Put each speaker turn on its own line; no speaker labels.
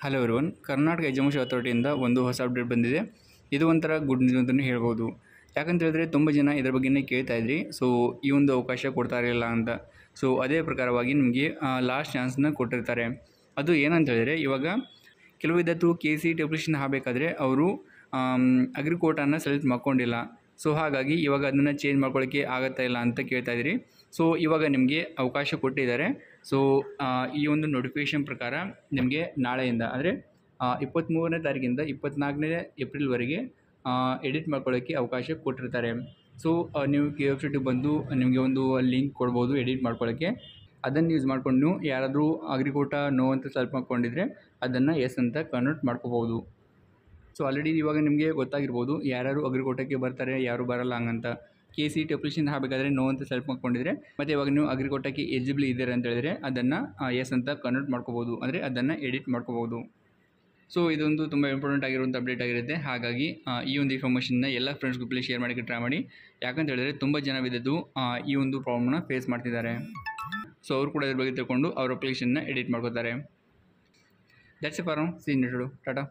Hello everyone, Karnataka education ಅಥಾರಿಟಿಯಿಂದ ಒಂದು ಹೊಸ update ಬಂದಿದೆ. ಇದು ಒಂಥರ ಗುಡ್ ನ್ಯೂಸ್ ಅಂತಲೇ ಹೇಳ್ಬೋದು. ಯಾಕಂತ ಹೇಳಿದ್ರೆ ತುಂಬ ಜನ ಇದರ ಬಗ್ಗೆನೇ ಕೇಳ್ತಾ ಇದ್ರಿ. ಸೊ ಈ ಒಂದು ಅವಕಾಶ ಕೊಡ್ತಾ ಇರಲಿಲ್ಲ ಅಂತ. ಸೊ ಅದೇ ಪ್ರಕಾರವಾಗಿ ನಿಮಗೆ ಲಾಸ್ಟ್ ಚಾನ್ಸ್ನ ಕೊಟ್ಟಿರ್ತಾರೆ. ಅದು ಏನಂತ ಹೇಳಿದ್ರೆ, ಇವಾಗ ಕೆಲವು ವಿದ್ಯಾರ್ಥಿಗಳು KCET ಅಪ್ಲಿಕೇಶನ್ ಹಾಕಬೇಕಾದ್ರೆ ಅವರು ಅಗ್ರಿಕೋಟನ್ನು ಸೆಲೆಕ್ಟ್ ಮಾಡ್ಕೊಂಡಿಲ್ಲ. ಸೊ ಹಾಗಾಗಿ ಇವಾಗ ಅದನ್ನು ಚೇಂಜ್ ಮಾಡ್ಕೊಳ್ಳೋಕ್ಕೆ ಆಗುತ್ತಾ ಇಲ್ಲ ಅಂತ ಕೇಳ್ತಾ ಇದ್ದೀರಿ. ಸೊ ಇವಾಗ ನಿಮಗೆ ಅವಕಾಶ ಕೊಟ್ಟಿದ್ದಾರೆ. ಸೊ ಈ ಒಂದು ನೋಟಿಫಿಕೇಷನ್ ಪ್ರಕಾರ ನಿಮಗೆ ನಾಳೆಯಿಂದ ಅಂದರೆ 23ನೇ ತಾರೀಕಿಂದ 24ನೇ ಏಪ್ರಿಲ್ವರೆಗೆ ಎಡಿಟ್ ಮಾಡ್ಕೊಳ್ಳೋಕ್ಕೆ ಅವಕಾಶ ಕೊಟ್ಟಿರ್ತಾರೆ. ಸೊ ನೀವು ವೆಬ್ಸೈಟಿಗೆ ಬಂದು ನಿಮಗೆ ಒಂದು ಲಿಂಕ್ ಕೊಡ್ಬೋದು ಎಡಿಟ್ ಮಾಡ್ಕೊಳ್ಳೋಕ್ಕೆ. ಅದನ್ನು ಯೂಸ್ ಮಾಡ್ಕೊಂಡು ನೀವು ಯಾರಾದರೂ ಅಗ್ರಿಕೋಟ ನೋ ಅಂತ ಸೆಲೆಕ್ಟ್ ಮಾಡ್ಕೊಂಡಿದ್ರೆ ಅದನ್ನು ಎಸ್ ಅಂತ ಕನ್ವರ್ಟ್ ಮಾಡ್ಕೋಬೋದು. ಸೊ ಆಲ್ರೆಡಿ ಇವಾಗ ನಿಮಗೆ ಗೊತ್ತಾಗಿರ್ಬೋದು ಯಾರು ಅಗ್ರಿಕೋಟಕ್ಕೆ ಬರ್ತಾರೆ, ಯಾರು ಬರಲ್ಲ ಹಂಗಂತ. KCET ಅಪ್ಲಿಕೇಶನ್ ಹಾಕಬೇಕಾದ್ರೆ ನೋ ಅಂತ ಸೆಲೆಕ್ಟ್ ಮಾಡ್ಕೊಂಡಿದ್ರೆ ಮತ್ತು ಇವಾಗ ನೀವು ಅಗ್ರಿಕೋಟಕ್ಕೆ ಎಲಿಜಿಬಲ್ ಇದ್ದೀರಾ ಅಂತ ಹೇಳಿದ್ರೆ ಅದನ್ನು ಎಸ್ ಅಂತ ಕನ್ವರ್ಟ್ ಮಾಡ್ಕೋಬೋದು, ಅಂದರೆ ಅದನ್ನು ಎಡಿಟ್ ಮಾಡ್ಕೋಬೋದು. ಸೊ ಇದೊಂದು ತುಂಬ ಇಂಪಾರ್ಟೆಂಟ್ ಆಗಿರುವಂಥ ಅಪ್ಡೇಟ್ ಆಗಿರುತ್ತೆ. ಹಾಗಾಗಿ ಈ ಒಂದು ಇನ್ಫಾರ್ಮೇಷನ್ನ ಎಲ್ಲ ಫ್ರೆಂಡ್ಸ್ ಗ್ರೂಪಲ್ಲಿ ಶೇರ್ ಮಾಡೋಕ್ಕೆ ಟ್ರೈ ಮಾಡಿ. ಯಾಕಂತ ಹೇಳಿದ್ರೆ ತುಂಬ ಜನ ವಿದ್ಯಾರ್ಥಿಗಳು ಈ ಒಂದು ಪ್ರಾಬ್ಲಮ್ನ ಫೇಸ್ ಮಾಡ್ತಿದ್ದಾರೆ. ಸೊ ಅವರು ಕೂಡ ಇದ್ರ ಬಗ್ಗೆ ತಿಳ್ಕೊಂಡು ಅವ್ರ ಅಪ್ಲಿಕೇಶನ್ನ ಎಡಿಟ್ ಮಾಡ್ಕೋತಾರೆ. That's it for now. See you next video. Tata.